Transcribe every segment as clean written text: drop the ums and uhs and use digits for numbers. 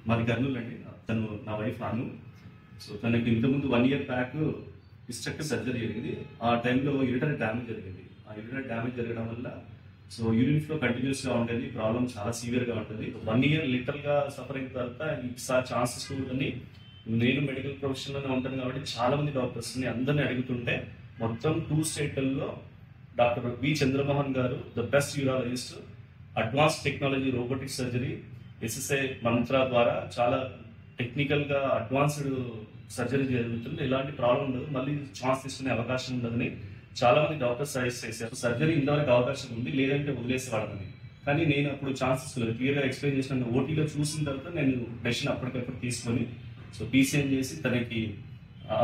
మాది కర్నూలు అండి. తను నా వైఫ్ అను. సో తనకి ఇంతకుముందు 1 ఇయర్ బ్యాక్ హిస్టెక్టమీ సర్జరీ జరిగింది. ఆ టైంలో యూరినరీ డ్యామేజ్ జరిగింది. ఆ యూరినరీ డ్యామేజ్ జరగడం వల్ల సో యూరిన్ ఫ్లో కంటిన్యూస్గా ఉండేది. ప్రాబ్లం చాలా సివియర్గా ఉంటుంది. 1 ఇయర్ లిటరల్గా సఫర్ అయిన తర్వాత ఈసారి ఛాన్సెస్ అని నేను మెడికల్ ప్రొఫెషన్లోనే ఉంటాను కాబట్టి చాలా మంది డాక్టర్స్ని అందరినీ అడుగుతుంటే మొత్తం 2 స్టేట్లలో డాక్టర్ వి చంద్రమోహన్ గారు the best urologist, advance technology robotic surgery SSI మంత్ర ద్వారా చాలా టెక్నికల్గా అడ్వాన్స్డ్ సర్జరీ జరుగుతుంది. ఎలాంటి ప్రాబ్లం ఉండదు, మళ్ళీ ఛాన్స్ తీసుకునే అవకాశం ఉండదని చాలా మంది డాక్టర్స్ సజెస్ట్ చేశారు. సర్జరీ ఇంతవరకు అవకాశం ఉంది, లేదంటే వదిలేసేవాళ్ళని. కానీ నేను అప్పుడు ఛాన్సెస్ క్లియర్గా ఎక్స్ప్లెయిన్ చేసిన ఓటీలో చూసిన తర్వాత నేను డెసిషన్ అప్పటికప్పుడు తీసుకొని సో పీసీఎం చేసి తనకి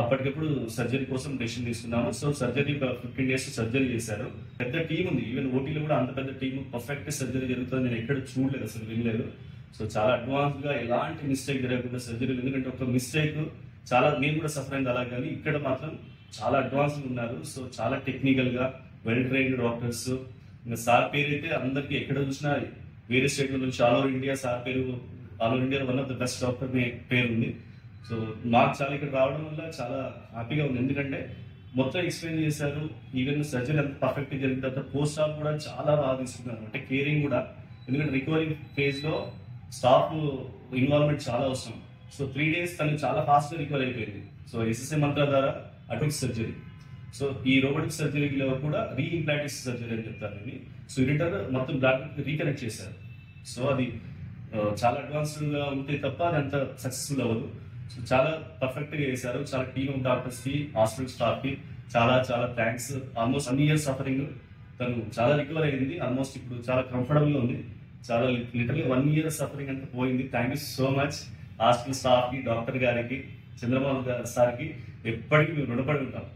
అప్పటికప్పుడు సర్జరీ కోసం డెసిషన్ తీసుకున్నాము. సో సర్జరీ 15 days సర్జరీ చేశారు. పెద్ద టీం ఉంది, ఈవెన్ ఓటీలో కూడా అంత పెద్ద టీం పర్ఫెక్ట్ సర్జరీ జరుగుతుంది నేను ఎక్కడ చూడలేదు, అసలు వినలేదు. సో చాలా అడ్వాన్స్గా ఎలాంటి మిస్టేక్ జరగకుండా సర్జరీలు, ఎందుకంటే ఒక మిస్టేక్ చాలా నేను కూడా సఫర్ అయింది అలా, కానీ ఇక్కడ మాత్రం చాలా అడ్వాన్స్గా ఉన్నారు. సో చాలా టెక్నికల్గా వెల్ ట్రైన్డ్ డాక్టర్స్. ఇంకా సార్ పేరు అయితే అందరికీ ఎక్కడ చూసినా వేరే స్టేట్ల నుంచి ఆల్ ఓవర్ ఇండియా సార్ పేరు, all over India one of the best doctor పేరు ఉంది. సో మాకు చాలా ఇక్కడ రావడం వల్ల చాలా హ్యాపీగా ఉంది, ఎందుకంటే మొత్తం ఎక్స్ప్లెయిన్ చేశారు. ఈవెన్ సర్జరీ అంత పర్ఫెక్ట్గా జరిగిన తర్వాత పోస్ట్ ఆప్ కూడా చాలా బాగా తీసుకున్నారు, అంటే కేరింగ్ కూడా. ఎందుకంటే రికవరీ ఫేజ్లో స్టాఫ్ ఇన్వాల్వ్మెంట్ చాలా అవసరం. సో 3 days తను చాలా ఫాస్ట్గా రికవర్ అయిపోయింది. సో ఎస్ఎస్ఐ మంత్ర ద్వారా అడ్వాన్స్ సర్జరీ. సో ఈ రోబోటిక్ సర్జరీలో కూడా రీఇంప్లాంటేషన్ సర్జరీ అని చెప్తారు దీన్ని. సో యూరిటర్ మొత్తం బ్లడ్ రీకనెక్ట్ చేశారు. సో అది చాలా అడ్వాన్స్డ్గా ఉంటే తప్ప అది అంత సక్సెస్ఫుల్ అవ్వదు. సో చాలా పర్ఫెక్ట్గా చేశారు. చాలా టీమ్ ఆఫ్ డాక్టర్స్కి, హాస్పిటల్ స్టాఫ్కి చాలా చాలా థ్యాంక్స్. ఆల్మోస్ట్ 1 year సఫరింగ్ తను చాలా రికవర్ అయింది. ఆల్మోస్ట్ ఇప్పుడు చాలా కంఫర్టబుల్గా ఉంది. చాలా లిటరలీ 1 year సఫరింగ్ అంతా పోయింది. Thank you so much hospital స్టాఫ్కి, డాక్టర్ గారికి, చంద్రబాబు సార్కి ఎప్పటికీ మేము రుణపడి ఉంటాం.